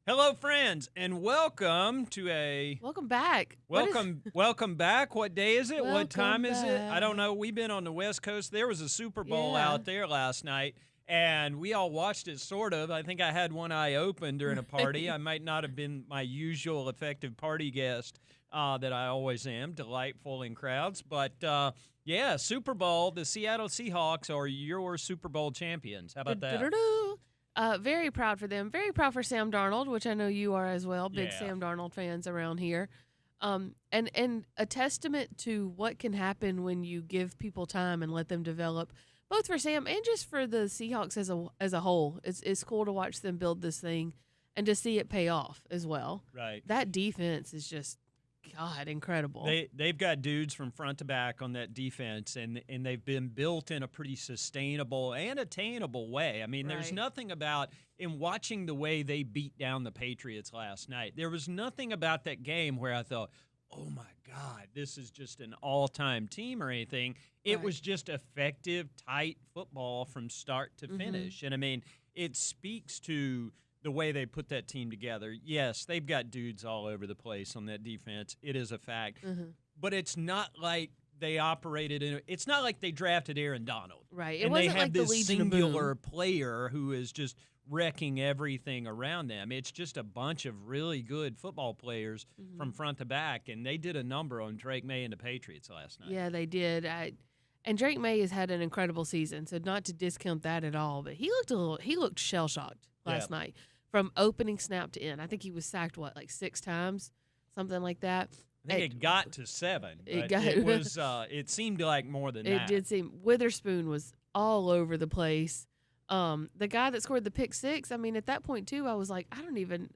Hello, friends, and welcome to Welcome back. welcome back. What day is it? What time Welcome is it? I don't back. know. We've been on the West Coast. There was a Super Bowl Yeah. out there last night, and we all watched it sort of. I think I had one eye open during a party. I might not have been my usual effective party guest that I always am, delightful in crowds. But yeah, Super Bowl, the Seattle Seahawks are your Super Bowl champions. How about that? Du-du-du-du. Very proud for them. Very proud for Sam Darnold, which I know you are as well. Big Yeah. Sam Darnold fans around here. And a testament to what can happen when you give people time and let them develop, both for Sam and just for the Seahawks as a whole. It's cool to watch them build this thing and to see it pay off as well. Right. That defense is just, God, incredible. They've got dudes from front to back on that defense, and they've been built in a pretty sustainable and attainable way. I mean, there's Right. nothing about in watching the way they beat down the Patriots last night. There was nothing about that game where I thought, "Oh my God, this is just an all-time team" or anything. It Right. was just effective, tight football from start to Mhm. finish, and I mean, it speaks to the way they put that team together. Yes, they've got dudes all over the place on that defense. It is a fact. Mhm. But it's not like they operated in it's not like they drafted Aaron Donald. Right. It And they wasn't have like the this Legion of singular Boom. player who is just wrecking everything around them. It's just a bunch of really good football players from Mhm. front to back, and they did a number on Drake May and the Patriots last night. Yeah, they did. And Drake May has had an incredible season, so not to discount that at all. But he looked shell shocked last night from opening snap to end. I think he was sacked like 6 times, something like that. I think it got to 7, It but got- it was it seemed like more than It that. did seem Witherspoon was all over the place. The guy that scored the pick six. I mean, at that point too, I was like, I don't even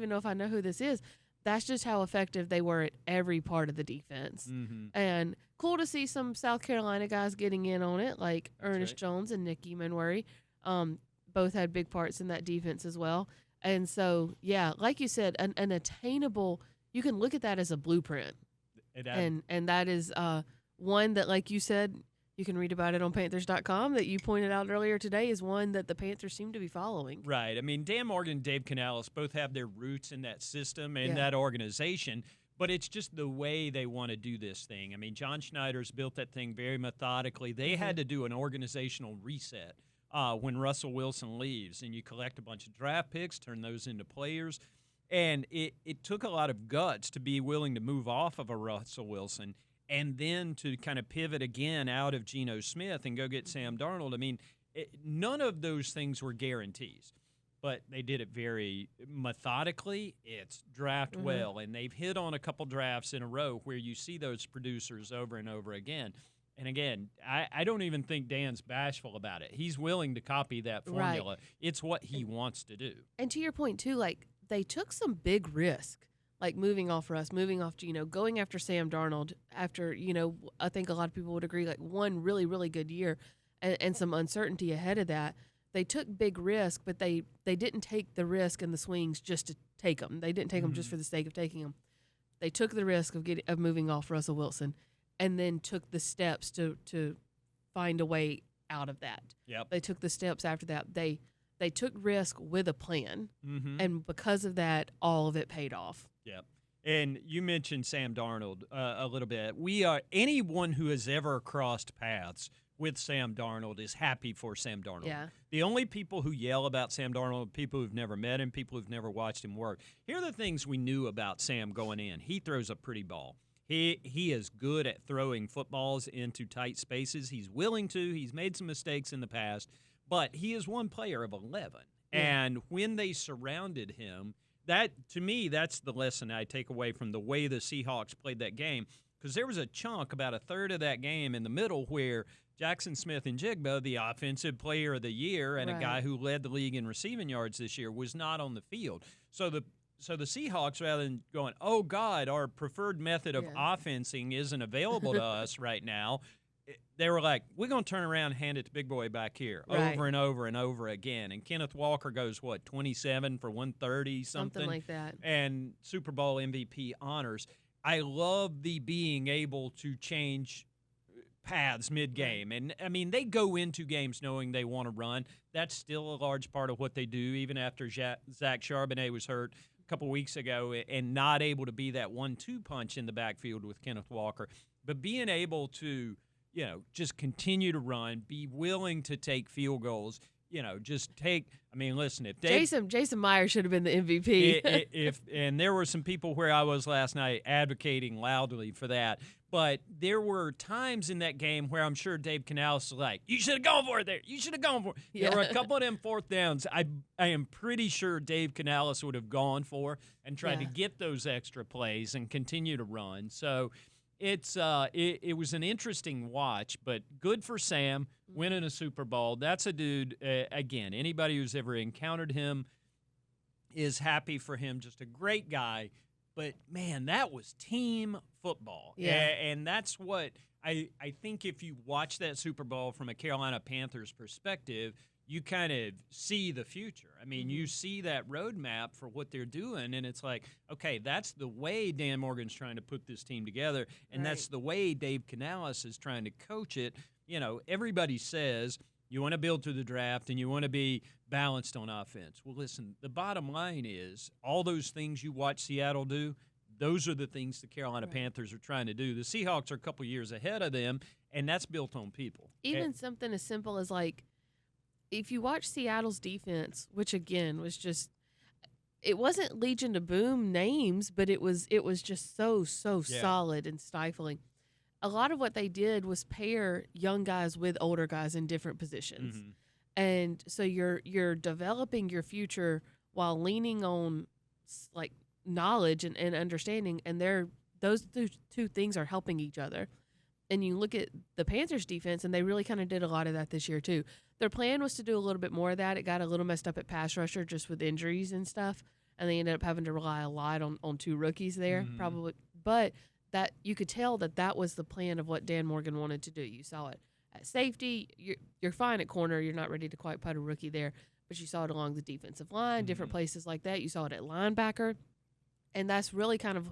know if I know who this is. That's just how effective they were at every part of the defense. Mhm. And cool to see some South Carolina guys getting in on it, like Ernest right. Jones and Nicky Manwari. Both had big parts in that defense as well. And so, yeah, like you said, an attainable. You can look at that as a blueprint, It and that is one that, like you said, you can read about it on Panthers.com. That you pointed out earlier today is one that the Panthers seem to be following. Right. I mean, Dan Morgan and Dave Canales both have their roots in that system and Yeah. that organization, but it's just the way they want to do this thing. I mean, John Schneider's built that thing very methodically. They had to do an organizational reset when Russell Wilson leaves, and you collect a bunch of draft picks, turn those into players. And it took a lot of guts to be willing to move off of a Russell Wilson and then to kind of pivot again out of Geno Smith and go get Sam Darnold. I mean, none of those things were guarantees, but they did it very methodically. It's draft well, and they've hit on a couple drafts in a row where you see those producers over and over again. And again, I don't even think Dan's bashful about it. He's willing to copy that Right. formula. It's what he wants to do. And to your point too, like they took some big risk, like moving off Russ, moving off Geno, going after Sam Darnold. After I think a lot of people would agree, like one really really good year, and some uncertainty ahead of that. They took big risk, but they didn't take the risk and the swings just to take them. They didn't take them just for the sake of taking them. They took the risk of moving off Russell Wilson, and then took the steps to find a way out of that. Yep. They took the steps after that. They took risk with a plan, Mm-hmm. and because of that, all of it paid off. Yep. And you mentioned Sam Darnold a little bit. Anyone who has ever crossed paths with Sam Darnold is happy for Sam Darnold. Yeah. The only people who yell about Sam Darnold are people who've never met him, people who've never watched him work. Here are the things we knew about Sam going in. He throws a pretty ball. He is good at throwing footballs into tight spaces. He's willing to. He's made some mistakes in the past, but he is one player of 11. Yeah. And when they surrounded him, that to me, that's the lesson I take away from the way the Seahawks played that game. Because there was a chunk, about a third of that game in the middle, where Jackson Smith and Jigba, the offensive player of the year and a guy Right. who led the league in receiving yards this year, was not on the field. So the Seahawks, rather than going, oh, God, our preferred method of Yeah. offensing isn't available to us right now, they were like, we're going to turn around and hand it to Big Boy back here Right. over and over and over again. And Kenneth Walker goes, 27 for 130, Something like that. and Super Bowl MVP honors. I love the being able to change paths mid-game. And, I mean, they go into games knowing they want to run. That's still a large part of what they do, even after Zach Charbonnet was hurt a couple weeks ago and not able to be that 1-2 punch in the backfield with Kenneth Walker. But being able to, just continue to run, be willing to take field goals, just take – I mean, listen, if they – Jason Meyer should have been the MVP. And there were some people where I was last night advocating loudly for that. But there were times in that game where I'm sure Dave Canales was like, you should have gone for it there. You should have gone for it. Yeah. There were a couple of them fourth downs I am pretty sure Dave Canales would have gone for and tried to get those extra plays and continue to run. So it was an interesting watch, but good for Sam winning a Super Bowl. That's a dude, again, anybody who's ever encountered him is happy for him. Just a great guy. But, man, that was team football. Yeah. And that's what I think if you watch that Super Bowl from a Carolina Panthers perspective, you kind of see the future. I mean, you see that roadmap for what they're doing, and it's like, okay, that's the way Dan Morgan's trying to put this team together, and that's the way Dave Canales is trying to coach it. Everybody says you want to build through the draft and you want to be balanced on offense. Well, listen, the bottom line is all those things you watch Seattle do, those are the things the Carolina Panthers are trying to do. The Seahawks are a couple years ahead of them, and that's built on people. Even something as simple as, like, if you watch Seattle's defense, which, again, was just – it wasn't Legion to Boom names, but it was just so solid and stifling. A lot of what they did was pair young guys with older guys in different positions. Mm-hmm. And so you're developing your future while leaning on, like, knowledge and understanding, and those two things are helping each other. And you look at the Panthers defense, and they really kind of did a lot of that this year too. Their plan was to do a little bit more of that. It got a little messed up at pass rusher just with injuries and stuff, and they ended up having to rely a lot on two rookies there, probably. But that you could tell that was the plan of what Dan Morgan wanted to do. You saw it at safety. You're fine at corner. You're not ready to quite put a rookie there, but you saw it along the defensive line, different places like that. You saw it at linebacker, and that's really kind of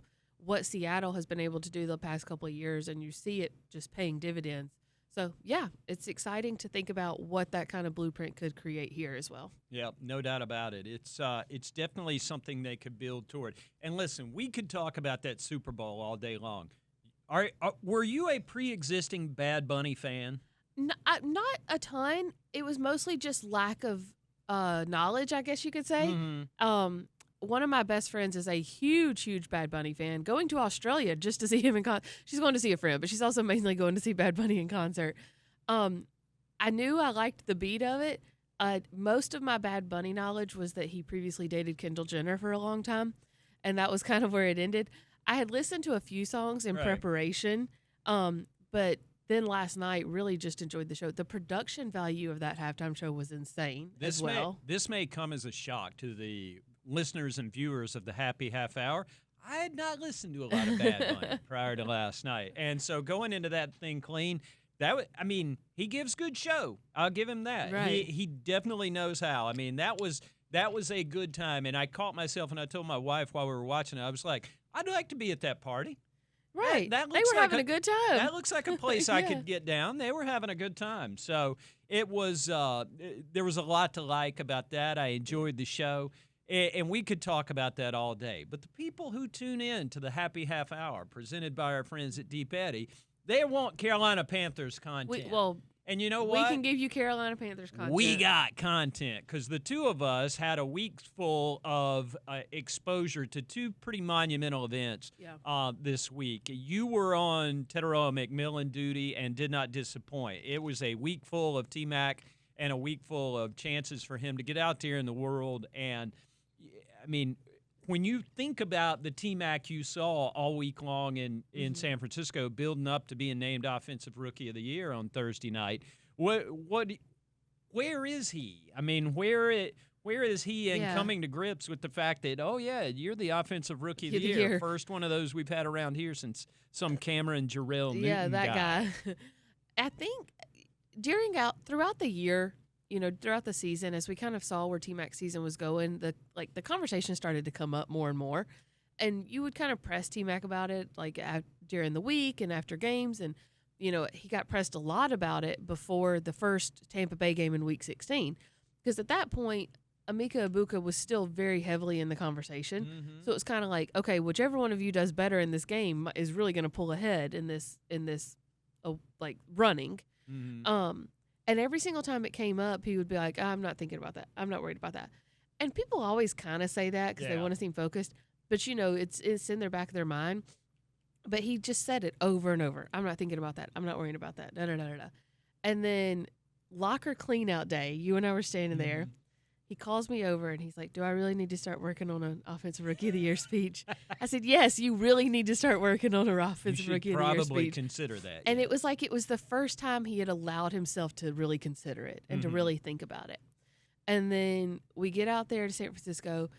what Seattle has been able to do the past couple of years, and you see it just paying dividends. So, yeah, it's exciting to think about what that kind of blueprint could create here as well. Yeah, no doubt about it. It's definitely something they could build toward. And listen, we could talk about that Super Bowl all day long. Were you a pre-existing Bad Bunny fan? Not a ton. It was mostly just lack of knowledge, I guess you could say. One of my best friends is a huge Bad Bunny fan, going to Australia just to see him in concert. She's going to see a friend, but she's also mainly going to see Bad Bunny in concert. I knew I liked the beat of it. Most of my Bad Bunny knowledge was that he previously dated Kendall Jenner for a long time, and that was kind of where it ended. I had listened to a few songs in preparation, but then last night really just enjoyed the show. The production value of that halftime show was insane as well. This may come as a shock to the listeners and viewers of the Happy Half Hour. I had not listened to a lot of Bad Bunny prior to last night. And so going into that thing clean, he gives good show. I'll give him that. Right. He definitely knows how. I mean, that was a good time. And I caught myself, and I told my wife while we were watching it, I was like, I'd like to be at that party. Right. They were having a good time. That looks like a place I could get down. They were having a good time. So it was there was a lot to like about that. I enjoyed the show. And we could talk about that all day. But the people who tune in to the Happy Half Hour presented by our friends at Deep Eddy, they want Carolina Panthers content. And you know what? We can give you Carolina Panthers content. We got content because the two of us had a week full of exposure to two pretty monumental events this week. You were on Tetaroa McMillan duty and did not disappoint. It was a week full of T-Mac and a week full of chances for him to get out there in the world. And, I mean, when you think about the T-Mac you saw all week long in San Francisco building up to being named Offensive Rookie of the Year on Thursday night, where is he? I mean, where is he in coming to grips with the fact that, you're the Offensive Rookie of the Year, first one of those we've had around here since some Cameron Jarrell Newton Yeah, that guy. I think throughout the year, throughout the season, as we kind of saw where T-Mac's season was going, the conversation started to come up more and more, and you would kind of press T-Mac about it, during the week and after games, and he got pressed a lot about it before the first Tampa Bay game in Week 16, because at that point, Emeka Egbuka was still very heavily in the conversation. Mm-hmm. So it was kind of like, okay, whichever one of you does better in this game is really going to pull ahead in this like running. Mm-hmm. And every single time it came up, he would be like, I'm not thinking about that. I'm not worried about that. And people always kind of say that because they want to seem focused. But, it's in their back of their mind. But he just said it over and over. I'm not thinking about that. I'm not worrying about that. Da, da, da, da, da. And then locker clean out day, you and I were standing there. He calls me over and he's like, do I really need to start working on an Offensive Rookie of the Year speech? I said, yes, you really need to start working on an Offensive Rookie of the Year speech. Probably consider that. And it was like it was the first time he had allowed himself to really consider it and to really think about it. And then we get out there to San Francisco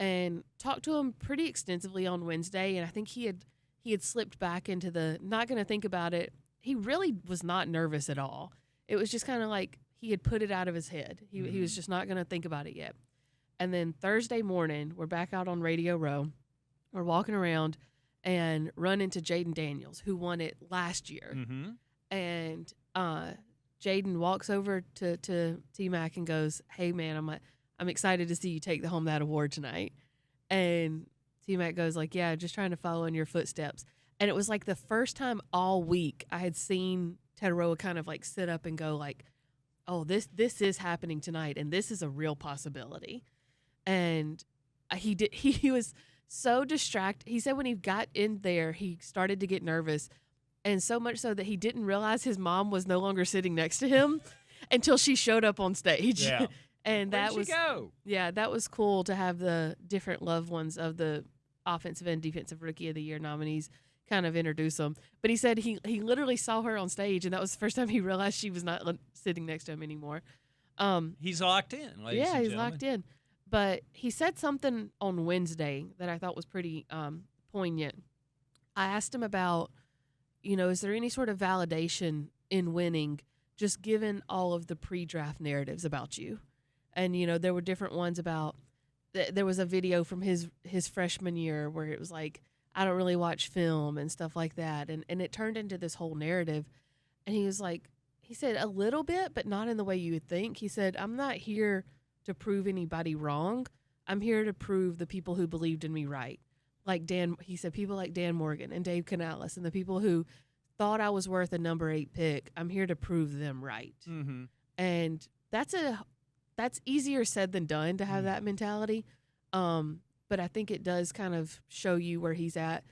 and talked to him pretty extensively on Wednesday. And I think he had slipped back into the not going to think about it. He really was not nervous at all. It was just kind of like he had put it out of his head. He was just not going to think about it yet. And then Thursday morning, we're back out on Radio Row. We're walking around and run into Jaden Daniels, who won it last year. Mm-hmm. And Jaden walks over to T-Mac and goes, hey, man, I'm excited to see you take home that award tonight. And T-Mac goes like, yeah, just trying to follow in your footsteps. And it was like the first time all week I had seen Teteroa kind of like sit up and go like, oh, this is happening tonight, and this is a real possibility. And he was so distracted. He said when he got in there, he started to get nervous, and so much so that he didn't realize his mom was no longer sitting next to him until she showed up on stage. Yeah. And Where'd that she was go? Yeah, that was cool to have the different loved ones of the Offensive and Defensive Rookie of the Year nominees kind of introduce them. But he said he literally saw her on stage, and that was the first time he realized she was not sitting next to him anymore. He's locked in, ladies and he's gentlemen. locked in. But he said something on Wednesday that I thought was pretty poignant. I asked him about, is there any sort of validation in winning, just given all of the pre-draft narratives about you? And, there were different ones about there was a video from his freshman year where it was like, I don't really watch film and stuff like that. And it turned into this whole narrative. And he said a little bit, but not in the way you would think. He said, I'm not here to prove anybody wrong. I'm here to prove the people who believed in me right. He said, people like Dan Morgan and Dave Canales and the people who thought I was worth a number 8 pick. I'm here to prove them right. Mm-hmm. And that's easier said than done to have that mentality. But I think it does kind of show you where he's at.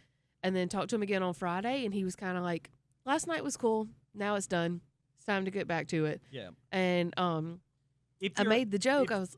And then talked to him again on Friday, and he was kind of like, last night was cool. Now it's done. It's time to get back to it. Yeah. And I made the joke. I was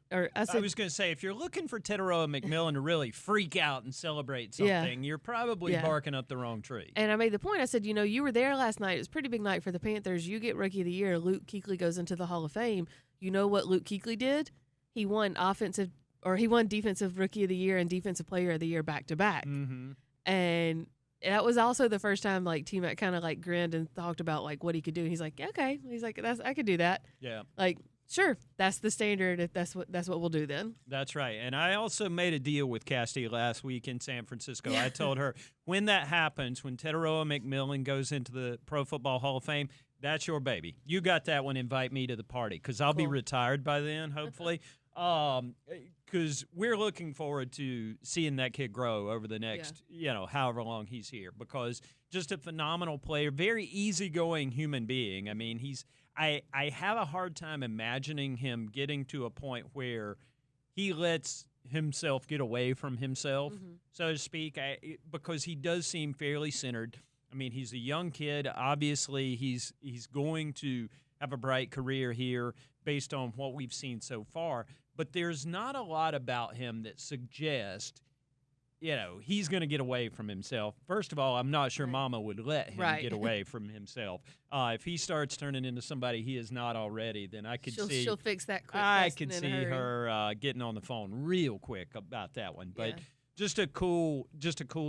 going to say, if you're looking for Teteroa McMillan to really freak out and celebrate something, you're probably barking up the wrong tree. And I made the point. I said, you were there last night. It was a pretty big night for the Panthers. You get Rookie of the Year. Luke Kuechly goes into the Hall of Fame. You know what Luke Kuechly did? He won Defensive Rookie of the Year and Defensive Player of the Year back-to-back. Mm-hmm. And that was also the first time, like, T-Mac kind of, like, grinned and talked about, like, what he could do. And he's like, okay. He's like, I could do that. Yeah. Like, sure, that's the standard. If that's what we'll do then. That's right. And I also made a deal with Kassidy last week in San Francisco. I told her, when that happens, when Teteroa McMillan goes into the Pro Football Hall of Fame, that's your baby. You got that one. Invite me to the party because I'll be retired by then, hopefully. Because we're looking forward to seeing that kid grow over the next, however long he's here. Because just a phenomenal player, very easygoing human being. I mean, I have a hard time imagining him getting to a point where he lets himself get away from himself, so to speak, because he does seem fairly centered. I mean, he's a young kid. Obviously, he's going to have a bright career here based on what we've seen so far. But there's not a lot about him that suggests, he's going to get away from himself. First of all, I'm not sure Mama would let him get away from himself. If he starts turning into somebody he is not already, then I could see she'll fix that quick. I could see her getting on the phone real quick about that one. But just a cool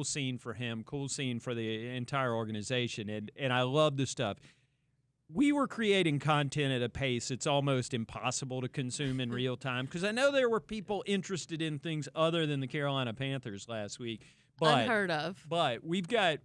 scene for him, cool scene for the entire organization, and I love the stuff. We were creating content at a pace it's almost impossible to consume in real time because I know there were people interested in things other than the Carolina Panthers last week. But unheard of. But we've got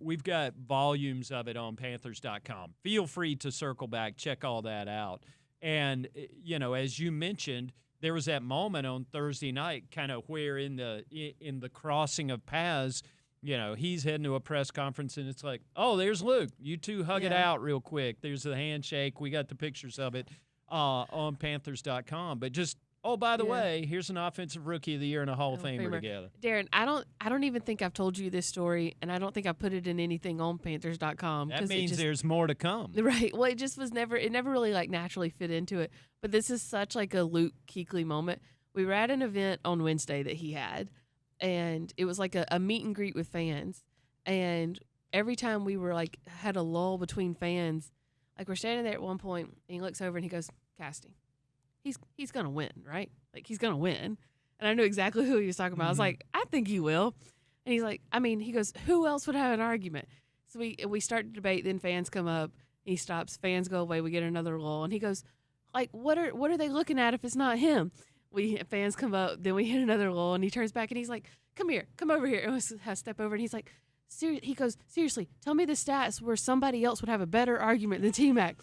volumes of it on Panthers.com. Feel free to circle back, check all that out. And as you mentioned, there was that moment on Thursday night, kind of where in the crossing of paths, he's heading to a press conference, and it's like, oh, there's Luke. You two hug it out real quick. There's the handshake. We got the pictures of it on Panthers.com. But just, oh, by the way, here's an offensive rookie of the year and a Hall of Famer together. Darin, I don't even think I've told you this story, and I don't think I put it in anything on Panthers.com. That means there's more to come. Right. Well, it never really like naturally fit into it. But this is such like a Luke Kuechly moment. We were at an event on Wednesday that he had, and it was like a meet and greet with fans. And every time we were like had a lull between fans, like we're standing there at one point, and he looks over and he goes, Kassidy, he's gonna win, right? Like he's gonna win. And I knew exactly who he was talking about. I was like, I think he will. And he's like, he goes, who else would have an argument? So we start to debate. Then fans come up. He stops. Fans go away. We get another lull, and he goes, like, what are they looking at if it's not him? Fans come up. Then we hit another lull, and he turns back and he's like, come over here. And I step over, and he's like, he goes, seriously, tell me the stats where somebody else would have a better argument than T-Mac.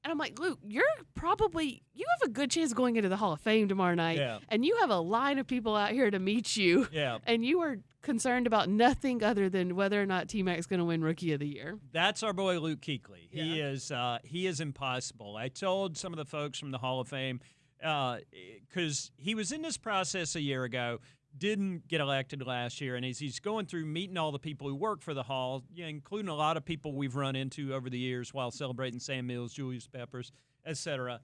And I'm like, Luke, you have a good chance of going into the Hall of Fame tomorrow night. Yeah. And you have a line of people out here to meet you. Yeah. And you are concerned about nothing other than whether or not T-Mac's going to win Rookie of the Year. That's our boy Luke Kuechly. Yeah. He is impossible. I told some of the folks from the Hall of Fame, because he was in this process a year ago, didn't get elected last year, and as he's going through meeting all the people who work for the Hall, including a lot of people we've run into over the years while celebrating Sam Mills, Julius Peppers, etc.,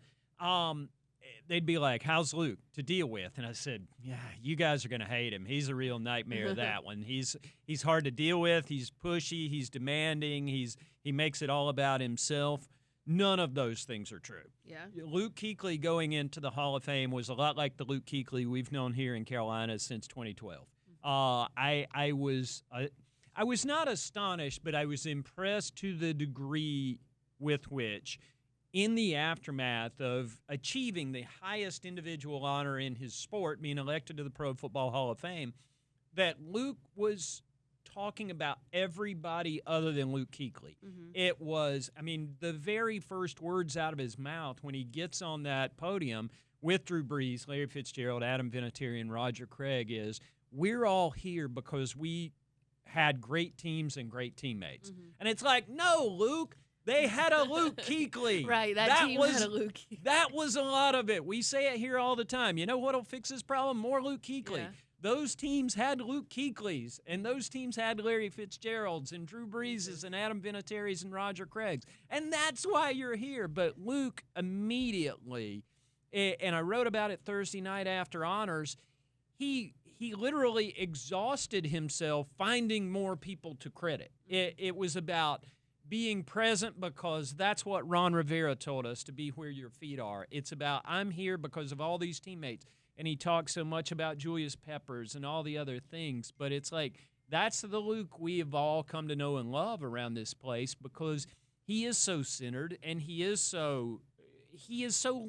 they'd be like, how's Luke to deal with? And I said, yeah, you guys are going to hate him. He's a real nightmare, that one. He's hard to deal with. He's pushy. He's demanding. He makes it all about himself. None of those things are true. Yeah. Luke Kuechly going into the Hall of Fame was a lot like the Luke Kuechly we've known here in Carolina since 2012. I was not astonished, but I was impressed to the degree with which, in the aftermath of achieving the highest individual honor in his sport, being elected to the Pro Football Hall of Fame, that Luke was talking about everybody other than Luke Kuechly. Mm-hmm. It was, the very first words out of his mouth when he gets on that podium with Drew Brees, Larry Fitzgerald, Adam Vinatieri, and Roger Craig is, we're all here because we had great teams and great teammates. Mm-hmm. And it's like, no, Luke, they had a Luke Kuechly. Right, that team had a Luke Kuechly. That was a lot of it. We say it here all the time. You know what'll fix this problem? More Luke Kuechly. Yeah. Those teams had Luke Kuechlys, and those teams had Larry Fitzgeralds and Drew Breeses and Adam Vinatieris and Roger Craigs. And that's why you're here. But Luke immediately, and I wrote about it Thursday night after honors, he literally exhausted himself finding more people to credit. It was about being present because that's what Ron Rivera told us, to be where your feet are. It's about, I'm here because of all these teammates. And he talks so much about Julius Peppers and all the other things. But it's like, that's the Luke we have all come to know and love around this place, because he is so centered and he is so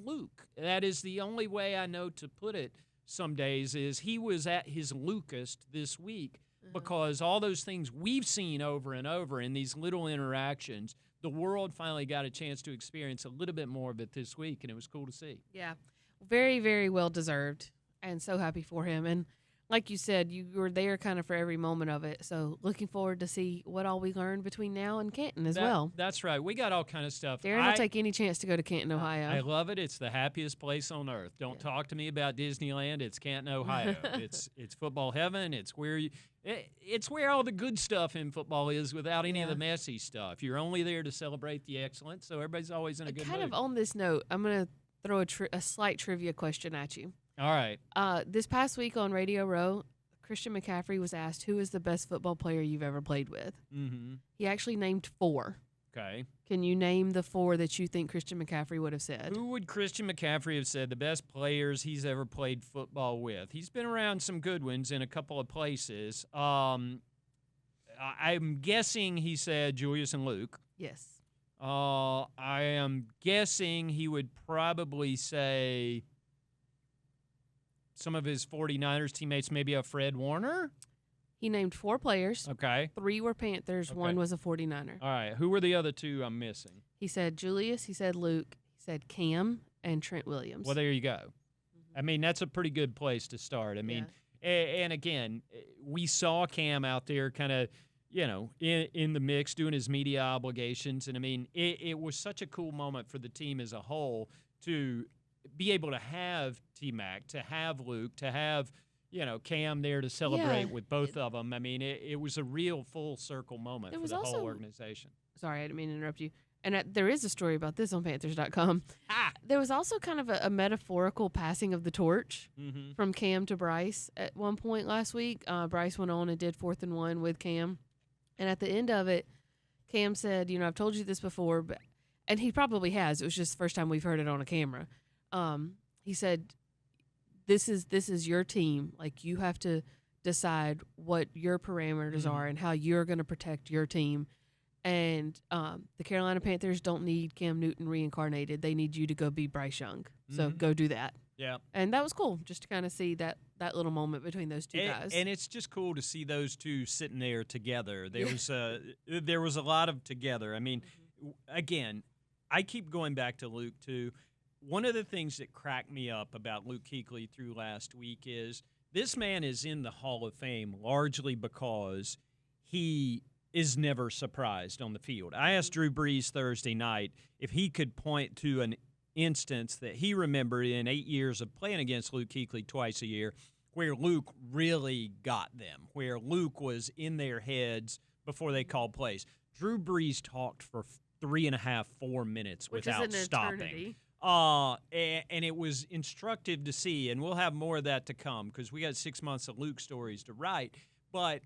Luke. That is the only way I know to put it some days, is he was at his Lucest this week, because all those things we've seen over and over in these little interactions, the world finally got a chance to experience a little bit more of it this week, and it was cool to see. Yeah. Very, very well deserved, and so happy for him. And like you said, you were there kind of for every moment of it. So looking forward to see what all we learned between now and Canton as well. That's right. We got all kind of stuff. Darin will take any chance to go to Canton, Ohio. I love it. It's the happiest place on earth. Don't talk to me about Disneyland. It's Canton, Ohio. It's football heaven. It's where all the good stuff in football is, without any of the messy stuff. You're only there to celebrate the excellence, so everybody's always in a good mood. Kind of on this note, I'm going to throw a slight trivia question at you. All right. This past week on Radio Row, Christian McCaffrey was asked, who is the best football player you've ever played with? Mm-hmm. He actually named 4. Okay. Can you name the 4 that you think Christian McCaffrey would have said? Who would Christian McCaffrey have said the best players he's ever played football with? He's been around some good ones in a couple of places. I'm guessing he said Julius and Luke. Yes. I am guessing he would probably say some of his 49ers teammates, maybe a Fred Warner. He named 4 players. Okay. 3 were Panthers. Okay. 1 was a 49er. All right. Who were the other 2 I'm missing? He said Julius. He said Luke. He said Cam and Trent Williams. Well, there you go. I mean, that's a pretty good place to start. I mean, and again, we saw Cam out there kind of, in the mix doing his media obligations. And, I mean, it was such a cool moment for the team as a whole to be able to have T-Mac, to have Luke, to have, Cam there to celebrate with both of them. I mean, it was a real full circle moment for the whole organization. Sorry, I didn't mean to interrupt you. And there is a story about this on Panthers.com. There was also kind of a metaphorical passing of the torch from Cam to Bryce at one point last week. Bryce went on and did 4th and 1 with Cam. And at the end of it, Cam said, I've told you this before, and he probably has. It was just the first time we've heard it on a camera. He said, this is your team. Like, you have to decide what your parameters are and how you're going to protect your team. And the Carolina Panthers don't need Cam Newton reincarnated. They need you to go be Bryce Young. So go do that. Yeah. And that was cool just to kind of see that little moment between those 2 guys. And it's just cool to see those 2 sitting there together. There was a lot of together. I mean, again, I keep going back to Luke, too. One of the things that cracked me up about Luke Kuechly through last week is this man is in the Hall of Fame largely because he is never surprised on the field. I asked Drew Brees Thursday night if he could point to an instance that he remembered in 8 years of playing against Luke Kuechly twice a year where Luke really got them, where Luke was in their heads before they called plays. Drew Brees talked for 3.5, 4 minutes without stopping. And it was instructive to see, and we'll have more of that to come because we got 6 months of Luke stories to write. But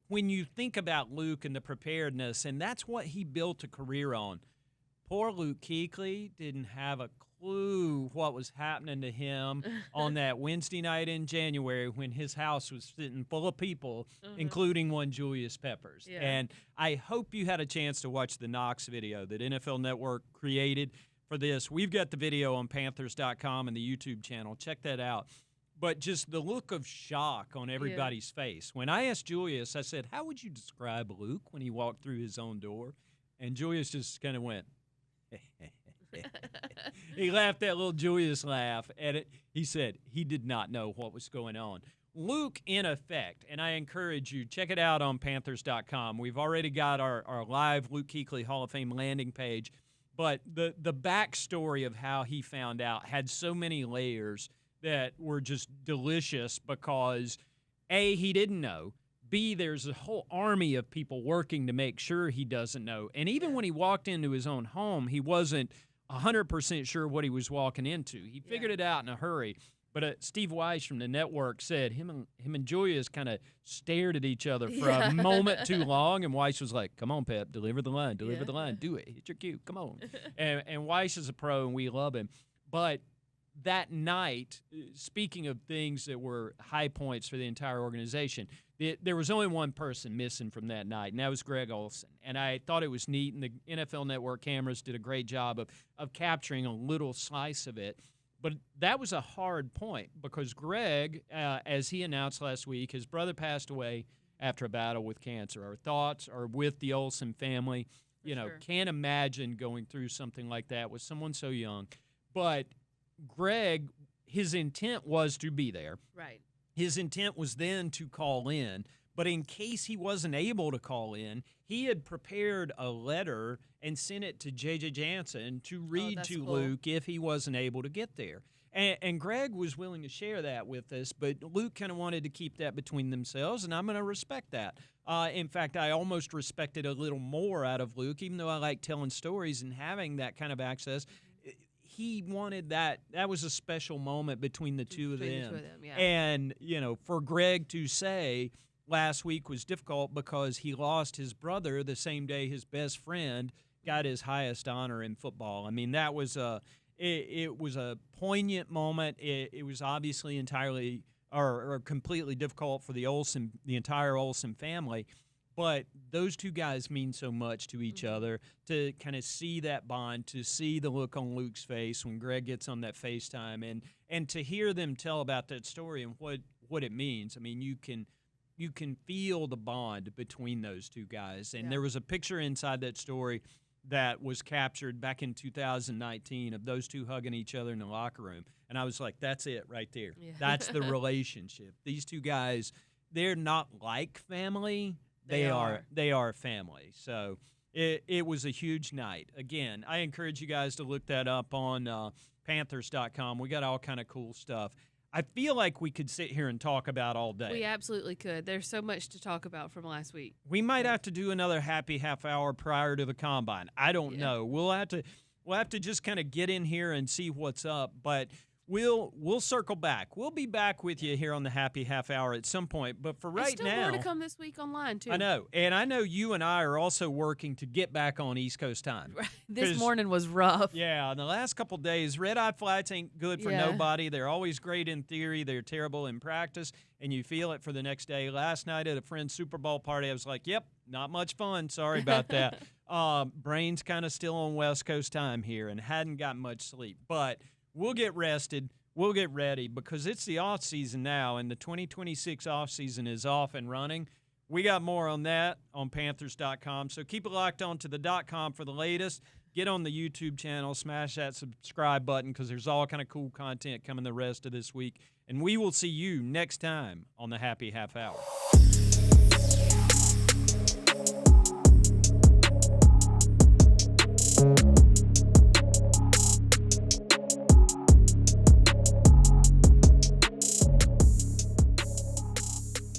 when you think about Luke and the preparedness, and that's what he built a career on, poor Luke Kuechly didn't have a clue what was happening to him on that Wednesday night in January when his house was sitting full of people, including one Julius Peppers. Yeah. And I hope you had a chance to watch the Knox video that NFL Network created for this. We've got the video on Panthers.com and the YouTube channel. Check that out. But just the look of shock on everybody's face. When I asked Julius, I said, how would you describe Luke when he walked through his own door? And Julius just kind of went, he laughed that little Julius laugh at it. He said he did not know what was going on. Luke, in effect, and I encourage you, check it out on Panthers.com. We've already got our live Luke Kuechly Hall of Fame landing page. But the backstory of how he found out had so many layers that were just delicious because, A, he didn't know. B, there's a whole army of people working to make sure he doesn't know. And even when he walked into his own home, he wasn't 100% sure what he was walking into. He figured it out in a hurry. But Steve Weiss from the network said him and Julius kind of stared at each other for a moment too long, and Weiss was like, come on, Pep, deliver the line, do it, hit your cue, come on. and Weiss is a pro, and we love him. But that night, speaking of things that were high points for the entire organization, there was only one person missing from that night, and that was Greg Olsen. And I thought it was neat, and the NFL Network cameras did a great job of capturing a little slice of it. But that was a hard point because Greg, as he announced last week, his brother passed away after a battle with cancer. Our thoughts are with the Olsen family. Can't imagine going through something like that with someone so young. But Greg, his intent was to be there. Right. His intent was then to call in. But in case he wasn't able to call in, he had prepared a letter and sent it to J.J. Jansen to read to Luke if he wasn't able to get there. And Greg was willing to share that with us, but Luke kind of wanted to keep that between themselves, and I'm going to respect that. In fact, I almost respected a little more out of Luke, even though I like telling stories and having that kind of access. He wanted that. That was a special moment between the two of them. Yeah. And, for Greg to say last week was difficult because he lost his brother the same day his best friend got his highest honor in football. I mean, that was it was a poignant moment. It was obviously entirely or completely difficult for the entire Olsen family. But those two guys mean so much to each other, to kind of see that bond, to see the look on Luke's face when Greg gets on that FaceTime, and to hear them tell about that story and what it means. I mean, you can you can feel the bond between those two guys. And Yeah. there was a picture inside that story that was captured back in 2019 of those two hugging each other in the locker room. And I was like, that's it right there. Yeah. That's the relationship. These two guys, they're not like family. They are family. So it was a huge night. Again, I encourage you guys to look that up on Panthers.com. We got all kind of cool stuff. I feel like we could sit here and talk about all day. We absolutely could. There's so much to talk about from last week. We might have to do another happy half hour prior to the combine. I don't know. We'll have to just kind of get in here and see what's up, but we'll circle back. We'll be back with you here on the happy half hour at some point, but for right There's still now, more to come this week online too. I know. And I know you and I are also working to get back on East Coast time. This morning was rough. Yeah, in the last couple of days, red-eye flights ain't good for nobody. They're always great in theory. They're terrible in practice, and you feel it for the next day. Last night at a friend's Super Bowl party, I was like, yep, not much fun. Sorry about that. Brain's kind of still on West Coast time here and hadn't got much sleep. But we'll get rested. We'll get ready because it's the off season now, and the 2026 off season is off and running. We got more on that on Panthers.com, so keep it locked on to the .com for the latest. Get on the YouTube channel, smash that subscribe button because there's all kind of cool content coming the rest of this week, and we will see you next time on the Happy Half Hour.